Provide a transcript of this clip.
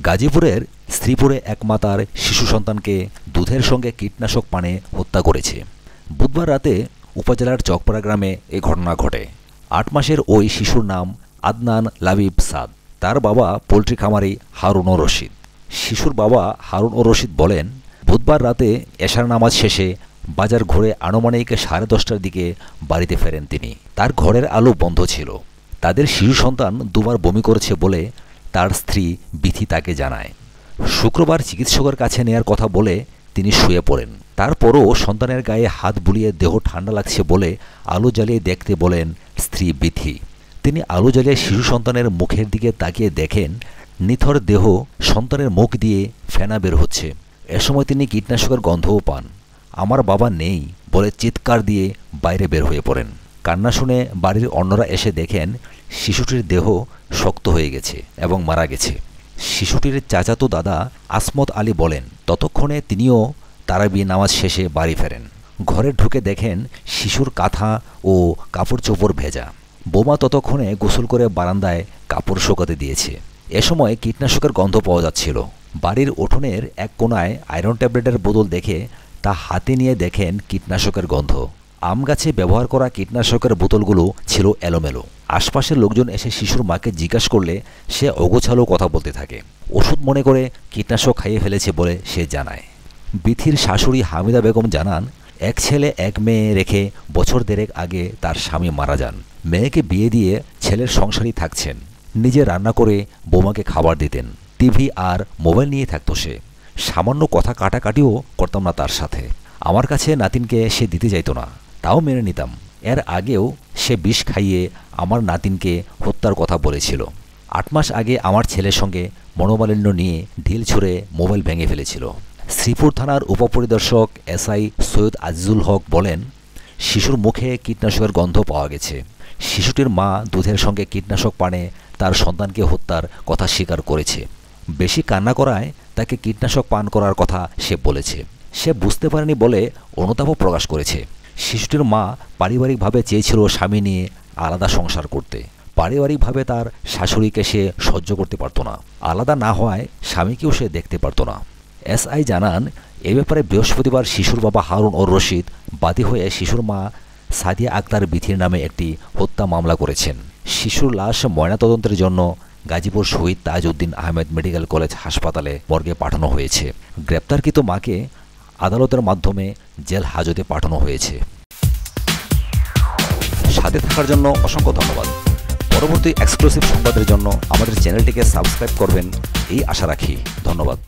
গাজীপুরের শ্রীপুরে এক মা তার শিশু সন্তানকে দুধের সঙ্গে কীটনাশক পানে হত্যা করেছে। বুধবার রাতে উপজেলার চকপাড়া গ্রামে এ ঘটনা ঘটে। ৮ মাসের ওই শিশুর নাম আদনান লাবিব সাদ। তার বাবা পোলট্রি খামারি হারুন ও রশিদ। শিশুর বাবা হারুন ও রশিদ বলেন, বুধবার রাতে এশার নামাজ শেষে বাজার ঘুরে আনুমানিক 10:30টার দিকে বাড়িতে ফেরেন তিনি। তার ঘরের আলো বন্ধ ছিল। তাদের শিশু সন্তান দুবার বমি করেছে বলে তার স্ত্রী বিথি তাকে জানায়। শুক্রবার চিকিৎসকের কাছে নেয়ার কথা বলে তিনি শুয়ে পড়েন। তারপরও সন্তানের গায়ে হাত বুলিয়ে দেহ ঠান্ডা লাগছে বলে আলো জ্বালিয়ে দেখতে বলেন স্ত্রী বিথি। তিনি আলো জ্বালিয়ে শিশু সন্তানের মুখের দিকে তাকিয়ে দেখেন নিথর দেহ সন্তানের মুখ দিয়ে ফেনা বের হচ্ছে। এ সময় তিনি কীটনাশকের গন্ধও পান। আমার বাবা নেই বলে চিৎকার দিয়ে বাইরে বের হয়ে পড়েন। কান্না শুনে বাড়ির অন্যরা এসে দেখেন শিশুটির দেহ শক্ত হয়ে গেছে এবং মারা গেছে। শিশুটির চাচাতো দাদা আসমত আলী বলেন, ততক্ষণে তিনিও তারাবি নামাজ শেষে বাড়ি ফেরেন। ঘরে ঢুকে দেখেন শিশুর কাঁথা ও কাপড় চোপড় ভেজা। বোমা ততক্ষণে গোসল করে বারান্দায় কাপড় শুকাতে দিয়েছে। এ সময় কীটনাশকের গন্ধ পাওয়া যাচ্ছিল। বাড়ির উঠোনের এক কোণায় আয়রন ট্যাবলেটের বোতল দেখে তা হাতে নিয়ে দেখেন কীটনাশকের গন্ধ। আম গাছে ব্যবহার করা কীটনাশকের বোতলগুলো ছিল এলোমেলো। আশপাশের লোকজন এসে শিশুর মাকে জিজ্ঞাসা করলে সে অগোছালো কথা বলতে থাকে। ওষুধ মনে করে কীটনাশক খাইয়ে ফেলেছে বলে সে জানায়। বিথির শাশুড়ি হামিদা বেগম জানান, এক ছেলে এক মেয়ে রেখে বছর দেড়েক আগে তার স্বামী মারা যান। মেয়েকে বিয়ে দিয়ে ছেলের সংসারই থাকছেন। নিজে রান্না করে বৌমাকে খাবার দিতেন। টিভি আর মোবাইল নিয়ে থাকতো সে। সামান্য কথা কাটাকাটিও করতাম না তার সাথে। আমার কাছে নাতিনকে সে দিতে চাইতো না, তাও মেনে নিতাম। এর আগেও সে বিষ খাইয়ে আমার নাতিনকে হত্যার কথা বলেছিল। ৮ মাস আগে আমার ছেলের সঙ্গে মনোমালিন্য নিয়ে ঢিল ছুঁড়ে মোবাইল ভেঙে ফেলেছিল। শ্রীপুর থানার উপপরিদর্শক এসআই সৈয়দ আজিজুল হক বলেন, শিশুর মুখে কীটনাশকের গন্ধ পাওয়া গেছে। শিশুটির মা দুধের সঙ্গে কীটনাশক পানে তার সন্তানকে হত্যার কথা স্বীকার করেছে। বেশি কান্না করায় তাকে কীটনাশক পান করার কথা সে বলেছে। সে বুঝতে পারেনি বলে অনুতাপও প্রকাশ করেছে। শিশুটির মা পারিবারিকভাবে চেয়েছিল স্বামী নিয়ে আলাদা সংসার করতে। পারিবারিকভাবে তার শাশুড়িকে সে সহ্য করতে পারত না। আলাদা না হওয়ায় স্বামীকেও সে দেখতে পারত না। এসআই জানান, এ ব্যাপারে বৃহস্পতিবার শিশুর বাবা হারুন ও রশিদ বাদী হয়ে শিশুর মা সাদিয়া আক্তার বিথির নামে একটি হত্যা মামলা করেছেন। শিশুর লাশ ময়নাতদন্তের জন্য গাজীপুর শহীদ তাজউদ্দিন আহমেদ মেডিকেল কলেজ হাসপাতালে মর্গে পাঠানো হয়েছে। গ্রেপ্তারকৃত মাকে আদালতের মাধ্যমে জেল হাজতে পাঠানো হয়েছে। সাথে থাকার জন্য অসংখ্য ধন্যবাদ। পরবর্তী এক্সক্লুসিভ সংবাদের জন্য আমাদের চ্যানেলটিকে সাবস্ক্রাইব করবেন এই আশা রাখি। ধন্যবাদ।